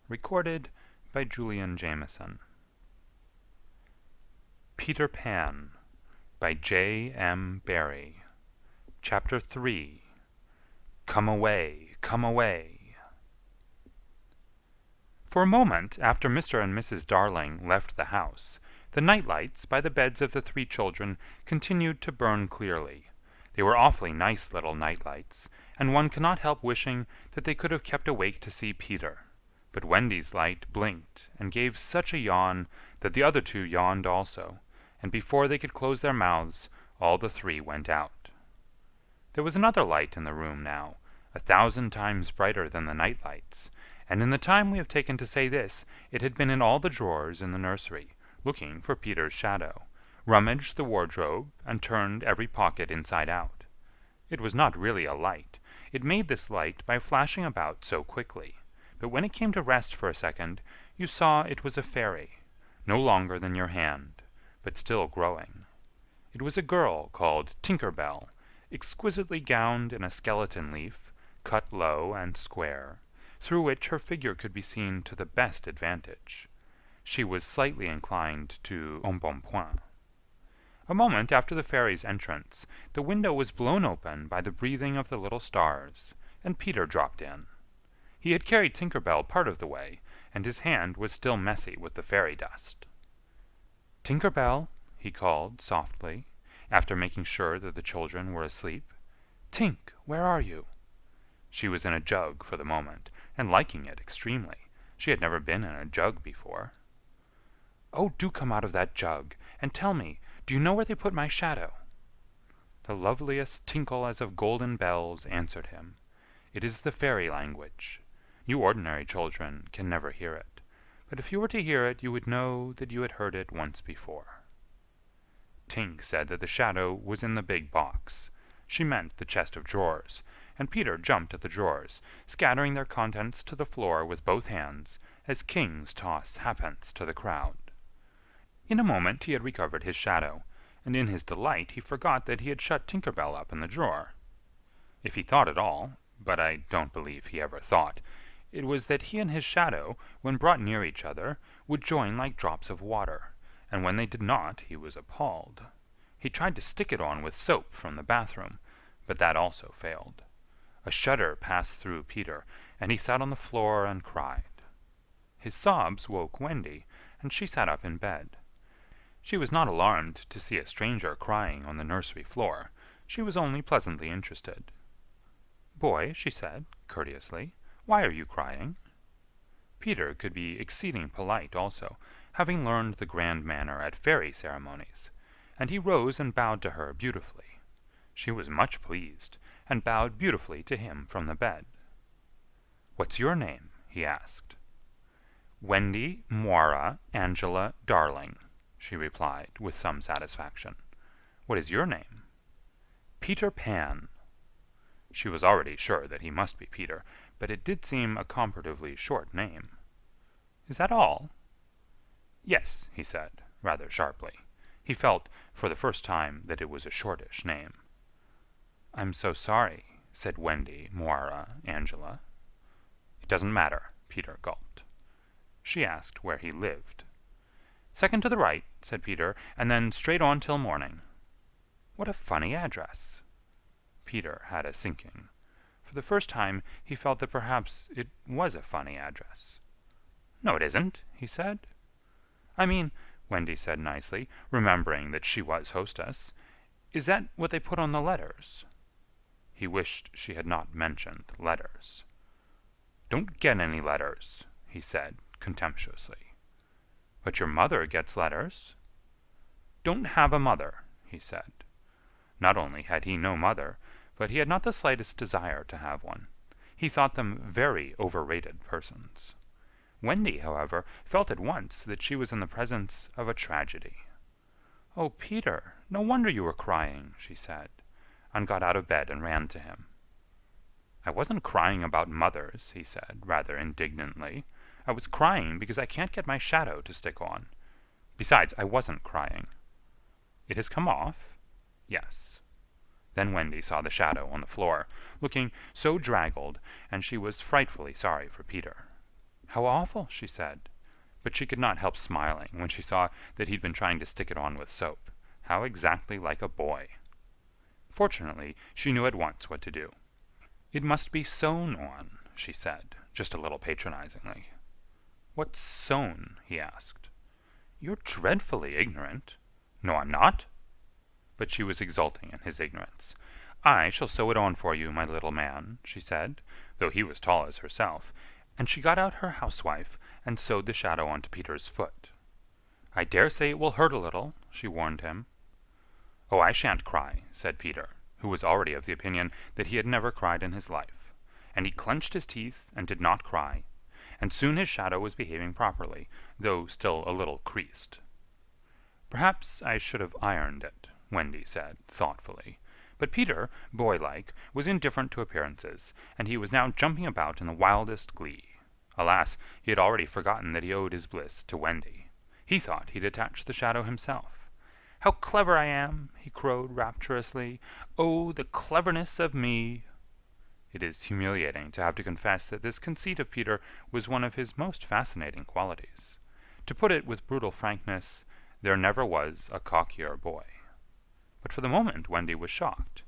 Recorded by Julian Jameson. Peter Pan by J.M.Barrie. Chapter 3. Come away, come away. For a moment after Mr. and Mrs. Darling left the house, the night lights by the beds of the three children continued to burn clearly. They were awfully nice little night lights, and one cannot help wishing that they could have kept awake to see Peter. But Wendy's light blinked and gave such a yawn that the other two yawned also, and before they could close their mouths, all the three went out. There was another light in the room now, 1,000 times brighter than the night lights, and in the time we have taken to say this, it had been in all the drawers in the nursery, looking for Peter's shadow, rummaged the wardrobe, and turned every pocket inside out. It was not really a light. It made this light by flashing about so quickly. But when it came to rest for a second, you saw it was a fairy, no longer than your hand, but still growing. It was a girl called Tinker Bell, exquisitely gowned in a skeleton leaf, cut low and square, through which her figure could be seen to the best advantage. She was slightly inclined to embonpoint. A moment after the fairy's entrance, the window was blown open by the breathing of the little stars, and Peter dropped in. He had carried Tinker Bell part of the way, and his hand was still messy with the fairy dust. "Tinker Bell," he called softly, after making sure that the children were asleep. "Tink, where are you?" She was in a jug for the moment, and liking it extremely. She had never been in a jug before. "Oh, do come out of that jug, and tell me, do you know where they put my shadow?" The loveliest tinkle as of golden bells answered him. It is the fairy language. You ordinary children can never hear it, but if you were to hear it you would know that you had heard it once before. Tink said that the shadow was in the big box. She meant the chest of drawers, and Peter jumped at the drawers, scattering their contents to the floor with both hands, as kings toss halfpence to the crowd. In a moment he had recovered his shadow, and in his delight he forgot that he had shut Tinker Bell up in the drawer. If he thought at all, but I don't believe he ever thought, it was that he and his shadow, when brought near each other, would join like drops of water, and when they did not he was appalled. He tried to stick it on with soap from the bathroom, but that also failed. A shudder passed through Peter, and he sat on the floor and cried. His sobs woke Wendy, and she sat up in bed. She was not alarmed to see a stranger crying on the nursery floor. She was only pleasantly interested. "Boy," she said, courteously, "why are you crying?" Peter could be exceeding polite also, having learned the grand manner at fairy ceremonies, and he rose and bowed to her beautifully. She was much pleased, and bowed beautifully to him from the bed. "What's your name?" he asked. "Wendy Moira Angela Darling," she replied, with some satisfaction. "What is your name?" "Peter Pan." She was already sure that he must be Peter, but it did seem a comparatively short name. "Is that all?" "Yes," he said, rather sharply. He felt, for the first time, that it was a shortish name. "I'm so sorry," said Wendy Moira Angela. "It doesn't matter," Peter gulped. She asked where he lived. "Second to the right," said Peter, "and then straight on till morning." "What a funny address." Peter had a sinking. For the first time he felt that perhaps it was a funny address. "No, it isn't," he said. "I mean," Wendy said nicely, remembering that she was hostess, "is that what they put on the letters?" He wished she had not mentioned letters. "Don't get any letters," he said, contemptuously. "But your mother gets letters." "Don't have a mother," he said. Not only had he no mother, but he had not the slightest desire to have one. He thought them very overrated persons. Wendy, however, felt at once that she was in the presence of a tragedy. "Oh, Peter, no wonder you were crying," she said, and got out of bed and ran to him. "I wasn't crying about mothers," he said, rather indignantly. "I was crying because I can't get my shadow to stick on. Besides, I wasn't crying." "It has come off?" "Yes." Then Wendy saw the shadow on the floor, looking so draggled, and she was frightfully sorry for Peter. "How awful," she said. But she could not help smiling when she saw that he'd been trying to stick it on with soap. How exactly like a boy! Fortunately, she knew at once what to do. "It must be sewn on," she said, just a little patronizingly. "What's sewn?" he asked. "You're dreadfully ignorant." "No, I'm not." But she was exulting in his ignorance. "I shall sew it on for you, my little man," she said, though he was tall as herself, and she got out her housewife and sewed the shadow onto Peter's foot. "I dare say it will hurt a little," she warned him. "Oh, I shan't cry," said Peter, who was already of the opinion that he had never cried in his life, and he clenched his teeth and did not cry, and soon his shadow was behaving properly, though still a little creased. "Perhaps I should have ironed it," Wendy said, thoughtfully, but Peter, boylike, was indifferent to appearances, and he was now jumping about in the wildest glee. Alas, he had already forgotten that he owed his bliss to Wendy. He thought he'd attached the shadow himself. "How clever I am!" he crowed rapturously. "Oh, the cleverness of me!" It is humiliating to have to confess that this conceit of Peter was one of his most fascinating qualities. To put it with brutal frankness, there never was a cockier boy. But for the moment Wendy was shocked.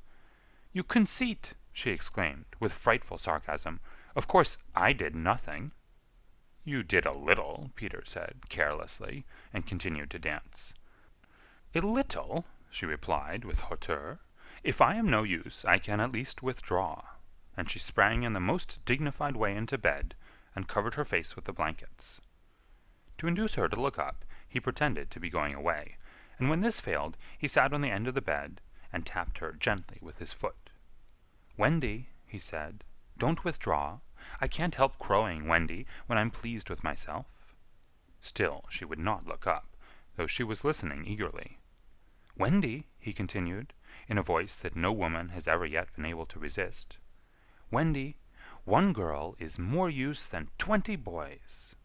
"You conceit!" she exclaimed, with frightful sarcasm. "Of course I did nothing." "You did a little," Peter said, carelessly, and continued to dance. "A little," she replied, with hauteur. "If I am no use, I can at least withdraw." And she sprang in the most dignified way into bed, and covered her face with the blankets. To induce her to look up, he pretended to be going away, and when this failed, he sat on the end of the bed and tapped her gently with his foot. "Wendy," he said, "don't withdraw. I can't help crowing, Wendy, when I'm pleased with myself." Still she would not look up, though she was listening eagerly. "Wendy," he continued, in a voice that no woman has ever yet been able to resist, "Wendy, one girl is more use than 20 boys."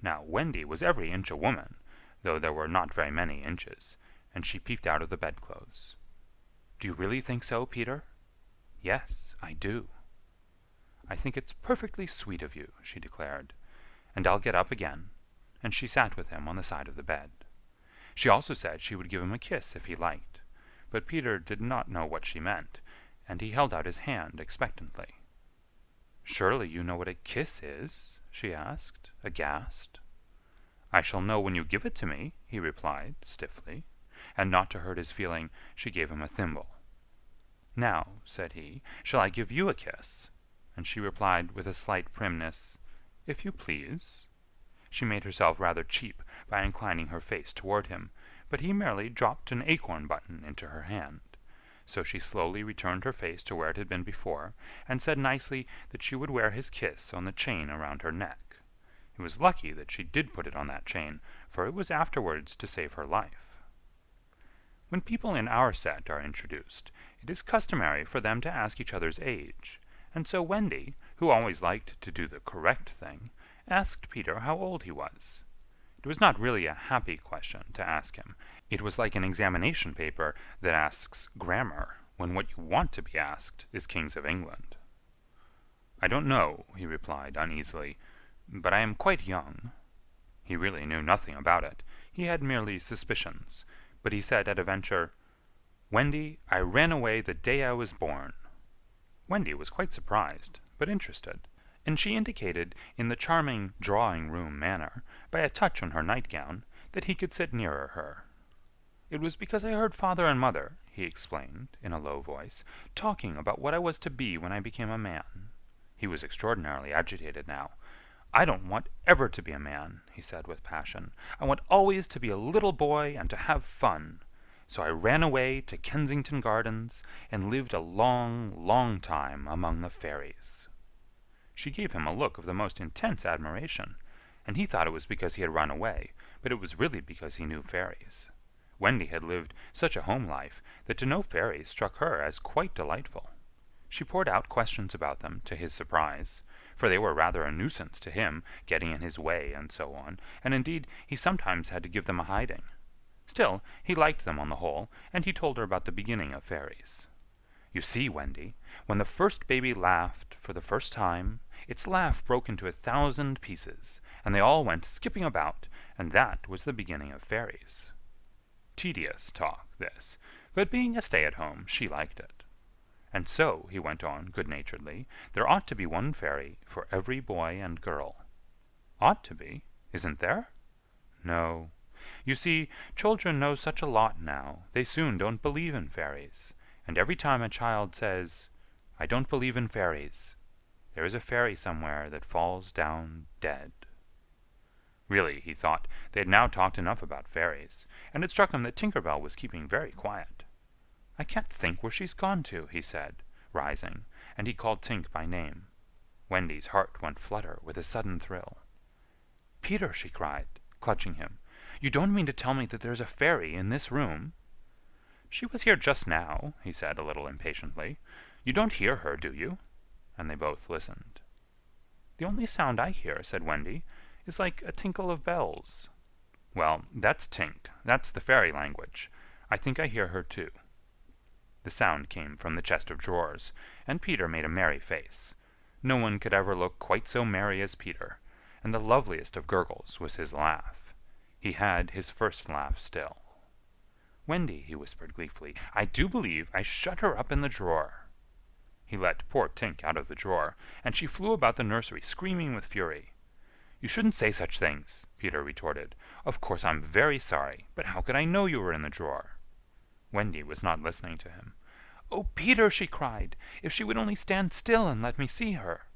Now Wendy was every inch a woman, though there were not very many inches, and she peeped out of the bedclothes. "Do you really think so, Peter?" "Yes, I do." "I think it's perfectly sweet of you," she declared, "and I'll get up again," and she sat with him on the side of the bed. She also said she would give him a kiss if he liked, but Peter did not know what she meant, and he held out his hand expectantly. "Surely you know what a kiss is?" she asked, aghast. "I shall know when you give it to me," he replied, stiffly, and not to hurt his feeling, she gave him a thimble. "Now," said he, "shall I give you a kiss?" And she replied with a slight primness, "If you please." She made herself rather cheap by inclining her face toward him, but he merely dropped an acorn button into her hand. So she slowly returned her face to where it had been before, and said nicely that she would wear his kiss on the chain around her neck. It was lucky that she did put it on that chain, for it was afterwards to save her life. When people in our set are introduced, it is customary for them to ask each other's age, and so Wendy, who always liked to do the correct thing, asked Peter how old he was. It was not really a happy question to ask him. It was like an examination paper that asks grammar, when what you want to be asked is Kings of England. "I don't know," he replied uneasily, "but I am quite young." He really knew nothing about it. He had merely suspicions, but he said at a venture, "Wendy, I ran away the day I was born." Wendy was quite surprised, but interested, and she indicated in the charming drawing-room manner, by a touch on her nightgown, that he could sit nearer her. "It was because I heard father and mother," he explained, in a low voice, "talking about what I was to be when I became a man." He was extraordinarily agitated now. "I don't want ever to be a man," he said with passion. "I want always to be a little boy and to have fun. So I ran away to Kensington Gardens and lived a long, long time among the fairies." She gave him a look of the most intense admiration, and he thought it was because he had run away, but it was really because he knew fairies. Wendy had lived such a home life that to know fairies struck her as quite delightful. She poured out questions about them, to his surprise, for they were rather a nuisance to him, getting in his way and so on, and indeed he sometimes had to give them a hiding. Still, he liked them on the whole, and he told her about the beginning of fairies. "You see, Wendy, when the first baby laughed for the first time, its laugh broke into 1,000 pieces, and they all went skipping about, and that was the beginning of fairies. Tedious talk, this, but being a stay-at-home, she liked it. And so, he went on good-naturedly, there ought to be one fairy for every boy and girl. Ought to be, isn't there? No. You see, children know such a lot now, they soon don't believe in fairies, and every time a child says, "I don't believe in fairies," there is a fairy somewhere that falls down dead. Really, he thought, they had now talked enough about fairies, and it struck him that Tinker Bell was keeping very quiet. "I can't think where she's gone to," he said, rising, and he called Tink by name. Wendy's heart went flutter with a sudden thrill. "Peter," she cried, clutching him, "you don't mean to tell me that there's a fairy in this room?" "She was here just now," he said a little impatiently. "You don't hear her, do you?" And they both listened. "The only sound I hear," said Wendy, "is like a tinkle of bells." "Well, that's Tink. That's the fairy language. I think I hear her too." The sound came from the chest of drawers, and Peter made a merry face. No one could ever look quite so merry as Peter, and the loveliest of gurgles was his laugh. He had his first laugh still. "Wendy," he whispered gleefully, "I do believe I shut her up in the drawer." He let poor Tink out of the drawer, and she flew about the nursery screaming with fury. "You shouldn't say such things," Peter retorted. "Of course I'm very sorry, but how could I know you were in the drawer?" Wendy was not listening to him. "Oh, Peter," she cried, "if she would only stand still and let me see her!"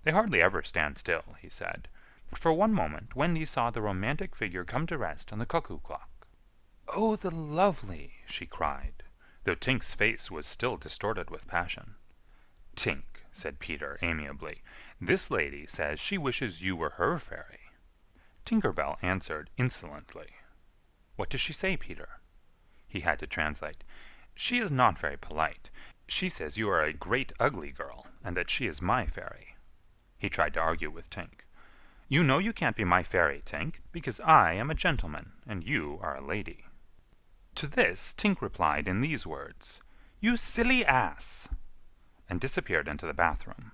"They hardly ever stand still," he said, but for one moment Wendy saw the romantic figure come to rest on the cuckoo clock. "Oh, the lovely!" she cried, though Tink's face was still distorted with passion. "Tink," said Peter amiably, "this lady says she wishes you were her fairy." Tinker Bell answered insolently. "What does she say, Peter?" He had to translate. "She is not very polite. She says you are a great ugly girl, and that she is my fairy." He tried to argue with Tink. "You know you can't be my fairy, Tink, because I am a gentleman, and you are a lady." To this Tink replied in these words, "You silly ass!" and disappeared into the bathroom.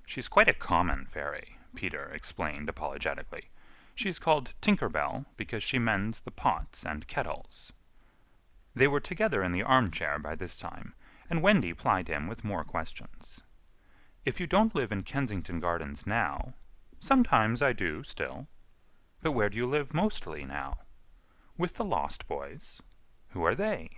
"She's quite a common fairy," Peter explained apologetically. "She's called Tinker Bell because she mends the pots and kettles." They were together in the armchair by this time, and Wendy plied him with more questions. "If you don't live in Kensington Gardens now—" "Sometimes I do, still." "But where do you live mostly now?" "With the Lost Boys." "Who are they?"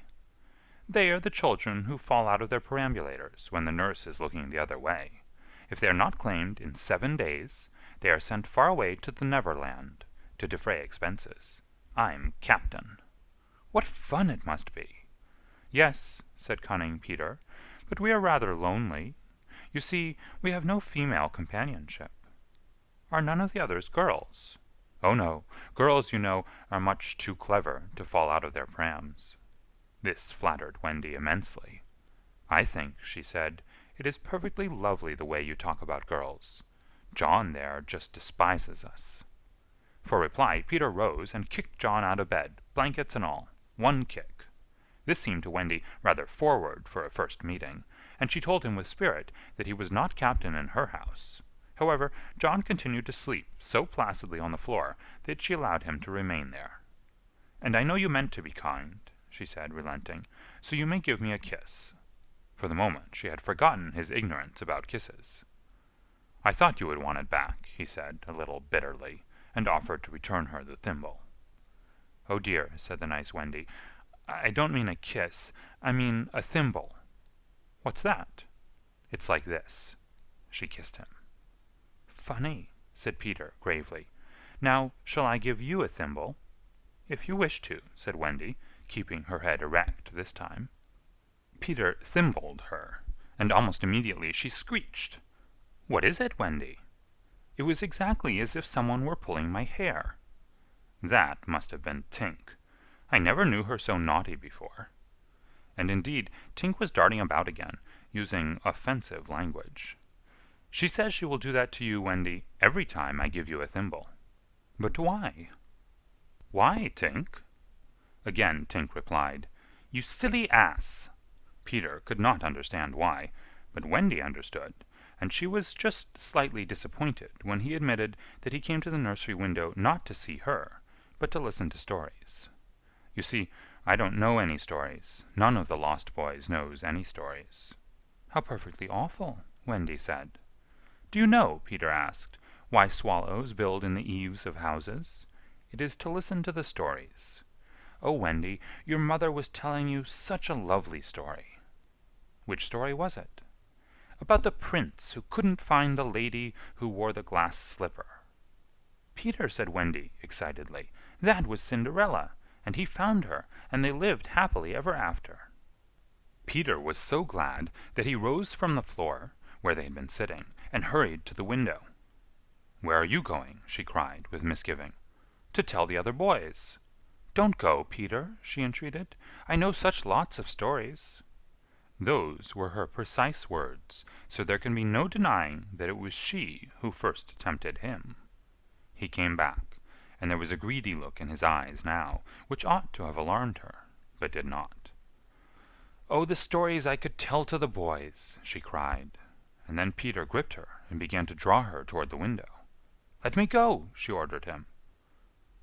"They are the children who fall out of their perambulators when the nurse is looking the other way. If they are not claimed in 7 days, they are sent far away to the Neverland, to defray expenses. I'm captain." "What fun it must be!" "Yes," said cunning Peter, "but we are rather lonely. You see, we have no female companionship." "Are none of the others girls?" "Oh, no. Girls, you know, are much too clever to fall out of their prams." This flattered Wendy immensely. "I think," she said, "it is perfectly lovely the way you talk about girls. John there just despises us." For reply, Peter rose and kicked John out of bed, blankets and all. One kick. This seemed to Wendy rather forward for a first meeting, and she told him with spirit that he was not captain in her house. However, John continued to sleep so placidly on the floor that she allowed him to remain there. "And I know you meant to be kind," she said, relenting, "so you may give me a kiss." For the moment she had forgotten his ignorance about kisses. "I thought you would want it back," he said, a little bitterly, and offered to return her the thimble. "Oh dear," said the nice Wendy, "I don't mean a kiss. I mean a thimble." "What's that?" "It's like this." She kissed him. "Funny," said Peter gravely. "Now, shall I give you a thimble?" "If you wish to," said Wendy, keeping her head erect this time. Peter thimbled her, and almost immediately she screeched. "What is it, Wendy?" "It was exactly as if someone were pulling my hair." That must have been Tink. I never knew her so naughty before. And indeed, Tink was darting about again, using offensive language. "She says she will do that to you, Wendy, every time I give you a thimble." "But why?" "Why, Tink?" Again Tink replied, "You silly ass!" Peter could not understand why, but Wendy understood, and she was just slightly disappointed when he admitted that he came to the nursery window not to see her, but to listen to stories. You see, I don't know any stories. None of the Lost Boys knows any stories. How perfectly awful, Wendy said. Do you know, Peter asked, why swallows build in the eaves of houses? It is to listen to the stories. Oh, Wendy, your mother was telling you such a lovely story. Which story was it? About the prince who couldn't find the lady who wore the glass slipper. Peter, said Wendy, excitedly, that was Cinderella, and he found her, and they lived happily ever after. Peter was so glad that he rose from the floor, where they had been sitting, and hurried to the window. Where are you going? She cried, with misgiving. To tell the other boys. Don't go, Peter, she entreated. I know such lots of stories. Those were her precise words, so there can be no denying that it was she who first tempted him. He came back, and there was a greedy look in his eyes now, which ought to have alarmed her, but did not. Oh, the stories I could tell to the boys, she cried, and then Peter gripped her and began to draw her toward the window. Let me go, she ordered him.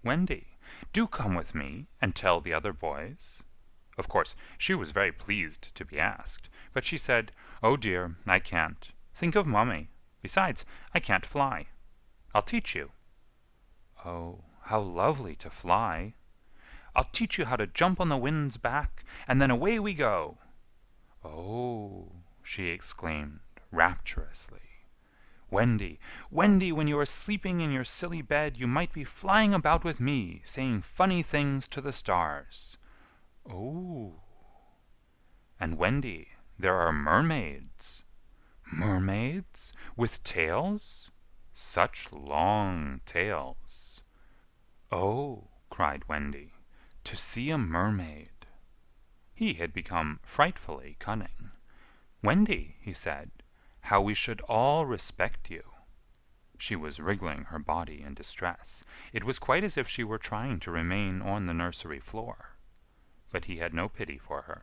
Wendy, do come with me and tell the other boys. Of course, she was very pleased to be asked, but she said, Oh dear, I can't. Think of Mummy. Besides, I can't fly. I'll teach you. Oh, how lovely to fly. I'll teach you how to jump on the wind's back, and then away we go. Oh, she exclaimed rapturously. Wendy, Wendy, when you are sleeping in your silly bed, you might be flying about with me, saying funny things to the stars. Oh. And Wendy, there are mermaids. Mermaids? With tails? Such long tails. Oh, cried Wendy, to see a mermaid. He had become frightfully cunning. Wendy, he said, how we should all respect you. She was wriggling her body in distress. It was quite as if she were trying to remain on the nursery floor. But he had no pity for her.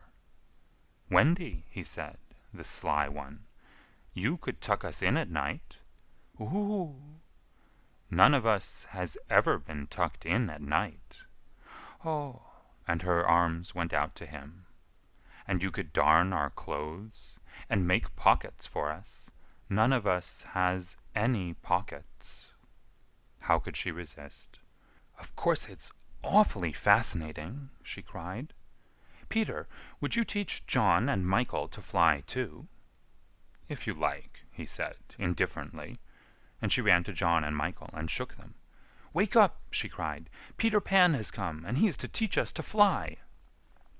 Wendy, he said, the sly one, you could tuck us in at night. Ooh! None of us has ever been tucked in at night. Oh! And her arms went out to him. And you could darn our clothes, and make pockets for us. None of us has any pockets. How could she resist? Of course it's awfully fascinating, she cried. Peter, would you teach John and Michael to fly too? If you like, he said, indifferently, and she ran to John and Michael and shook them. Wake up, she cried. Peter Pan has come, and he is to teach us to fly.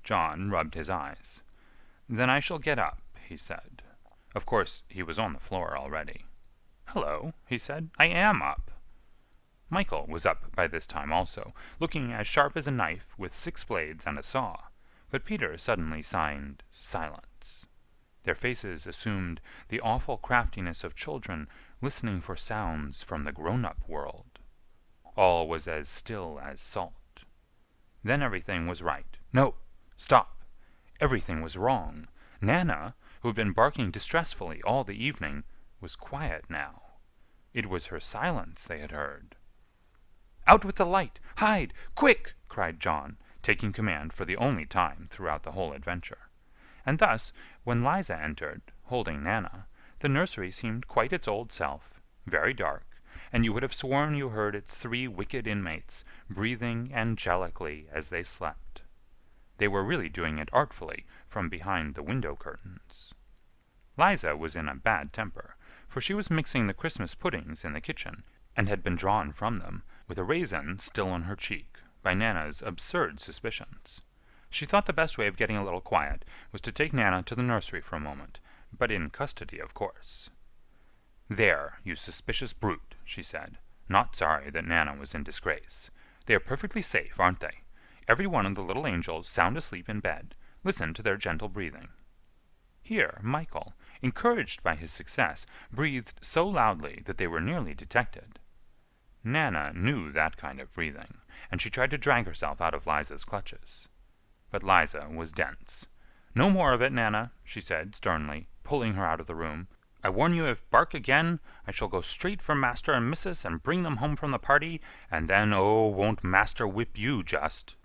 John rubbed his eyes. Then I shall get up, he said. Of course, he was on the floor already. Hello, he said. I am up. Michael was up by this time also, looking as sharp as a knife with 6 blades and a saw, but Peter suddenly signed silence. Their faces assumed the awful craftiness of children listening for sounds from the grown-up world. All was as still as salt. Then everything was right. No, stop. Everything was wrong. Nana, who had been barking distressfully all the evening, was quiet now. It was her silence they had heard. Out with the light! Hide! Quick! cried John, taking command for the only time throughout the whole adventure. And thus, when Liza entered, holding Nana, the nursery seemed quite its old self, very dark, and you would have sworn you heard its 3 wicked inmates breathing angelically as they slept. They were really doing it artfully from behind the window curtains. Liza was in a bad temper, for she was mixing the Christmas puddings in the kitchen, and had been drawn from them, with a raisin still on her cheek, by Nana's absurd suspicions. She thought the best way of getting a little quiet was to take Nana to the nursery for a moment, but in custody, of course. There, you suspicious brute, she said, not sorry that Nana was in disgrace. They are perfectly safe, aren't they? Every one of the little angels sound asleep in bed. Listen to their gentle breathing. Here Michael, encouraged by his success, breathed so loudly that they were nearly detected. Nana knew that kind of breathing, and she tried to drag herself out of Liza's clutches. But Liza was dense. No more of it, Nana, she said sternly, pulling her out of the room. I warn you, if bark again, I shall go straight for Master and Missus and bring them home from the party, and then, oh, won't Master whip you just."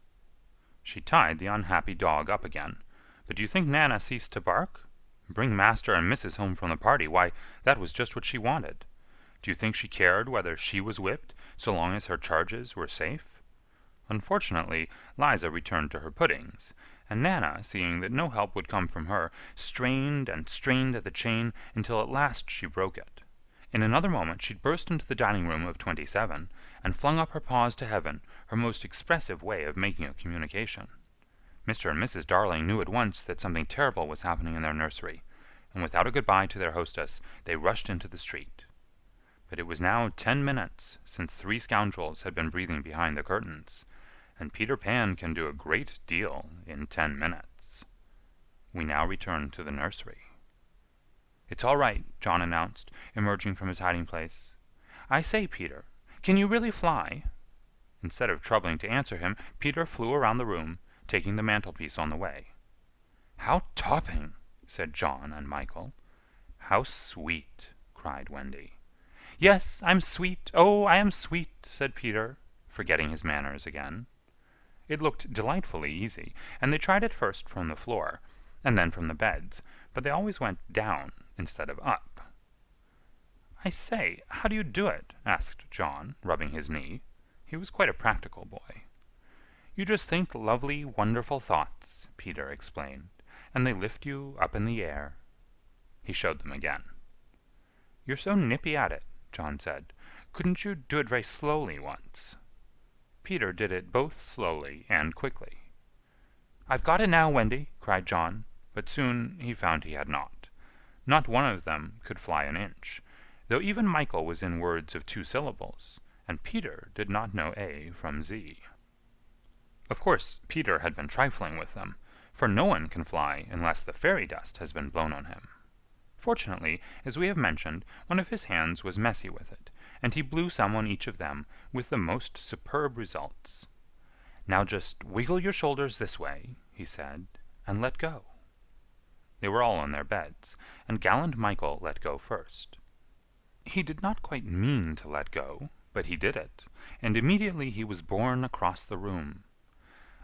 She tied the unhappy dog up again. But do you think Nana ceased to bark? Bring Master and Missus home from the party, why, that was just what she wanted. Do you think she cared whether she was whipped, so long as her charges were safe? Unfortunately, Liza returned to her puddings, and Nana, seeing that no help would come from her, strained and strained at the chain until at last she broke it. In another moment she'd burst into the dining room of 27, and flung up her paws to heaven, her most expressive way of making a communication. Mr. and Mrs. Darling knew at once that something terrible was happening in their nursery, and without a good-bye to their hostess, they rushed into the street. But it was now 10 minutes since 3 scoundrels had been breathing behind the curtains, and Peter Pan can do a great deal in 10 minutes. We now return to the nursery. "It's all right," John announced, emerging from his hiding-place. "I say, Peter, can you really fly?" Instead of troubling to answer him, Peter flew around the room, taking the mantelpiece on the way. "How topping!" said John and Michael. "How sweet!" cried Wendy. "Yes, I'm sweet, oh, I am sweet," said Peter, forgetting his manners again. It looked delightfully easy, and they tried it first from the floor, and then from the beds, but they always went down instead of up. "I say, how do you do it?" asked John, rubbing his knee. He was quite a practical boy. "You just think lovely, wonderful thoughts," Peter explained, "and they lift you up in the air." He showed them again. "You're so nippy at it," John said. "Couldn't you do it very slowly once?" Peter did it both slowly and quickly. "I've got it now, Wendy," cried John, but soon he found he had not. Not one of them could fly an inch, though even Michael was in words of 2 syllables, and Peter did not know A from Z. Of course, Peter had been trifling with them, for no one can fly unless the fairy dust has been blown on him. Fortunately, as we have mentioned, one of his hands was messy with it, and he blew some on each of them with the most superb results. "Now just wiggle your shoulders this way," he said, "and let go." They were all on their beds, and gallant Michael let go first. He did not quite mean to let go, but he did it, and immediately he was borne across the room.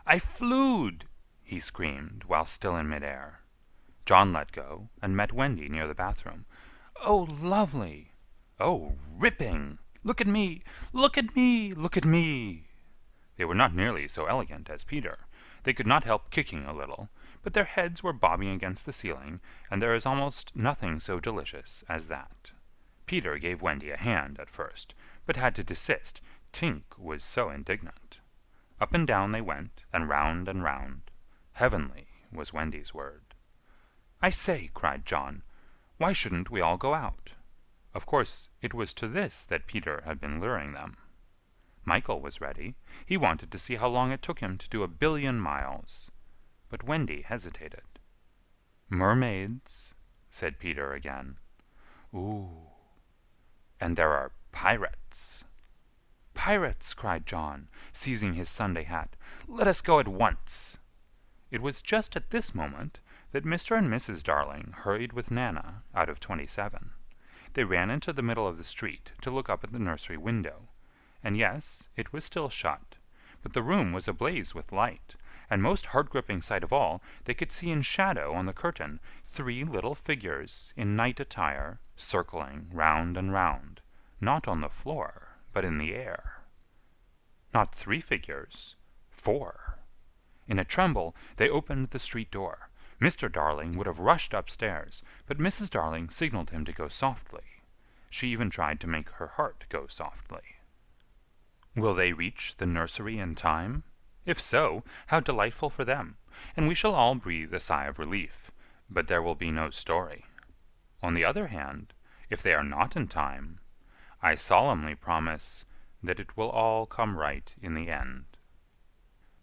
"I flewed!" he screamed, while still in midair. John let go, and met Wendy near the bathroom. "Oh, lovely!" "Oh, ripping! Look at me! Look at me! Look at me!" They were not nearly so elegant as Peter. They could not help kicking a little, but their heads were bobbing against the ceiling, and there is almost nothing so delicious as that. Peter gave Wendy a hand at first, but had to desist, Tink was so indignant. Up and down they went, and round and round. Heavenly was Wendy's word. "I say," cried John, "why shouldn't we all go out?" Of course, it was to this that Peter had been luring them. Michael was ready. He wanted to see how long it took him to do 1,000,000,000 miles. But Wendy hesitated. "Mermaids," said Peter again. "Ooh." "And there are pirates." "Pirates!" cried John, seizing his Sunday hat. "Let us go at once." It was just at this moment that Mr. and Mrs. Darling hurried with Nana out of 27. They ran into the middle of the street to look up at the nursery window, and yes, it was still shut, but the room was ablaze with light, and most heart-gripping sight of all, they could see in shadow on the curtain 3 little figures in night attire circling round and round, not on the floor, but in the air. Not 3 figures, 4. In a tremble, they opened the street door. Mr. Darling would have rushed upstairs, but Mrs. Darling signaled him to go softly. She even tried to make her heart go softly. Will they reach the nursery in time? If so, how delightful for them, and we shall all breathe a sigh of relief, but there will be no story. On the other hand, if they are not in time, I solemnly promise that it will all come right in the end.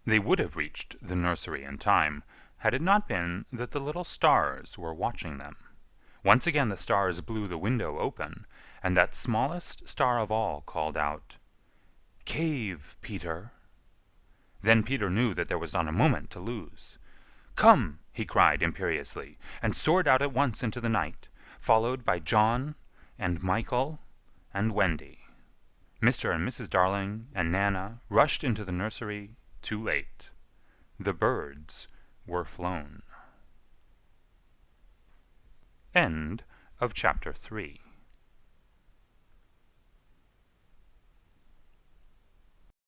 They would have reached the nursery in time, had it not been that the little stars were watching them. Once again the stars blew the window open, and that smallest star of all called out, "Cave, Peter." Then Peter knew that there was not a moment to lose. "Come!" he cried imperiously, and soared out at once into the night. followed by John and Michael and Wendy. Mr. and Mrs. Darling and Nana rushed into the nursery too late. The birds were flown. End of chapter 3.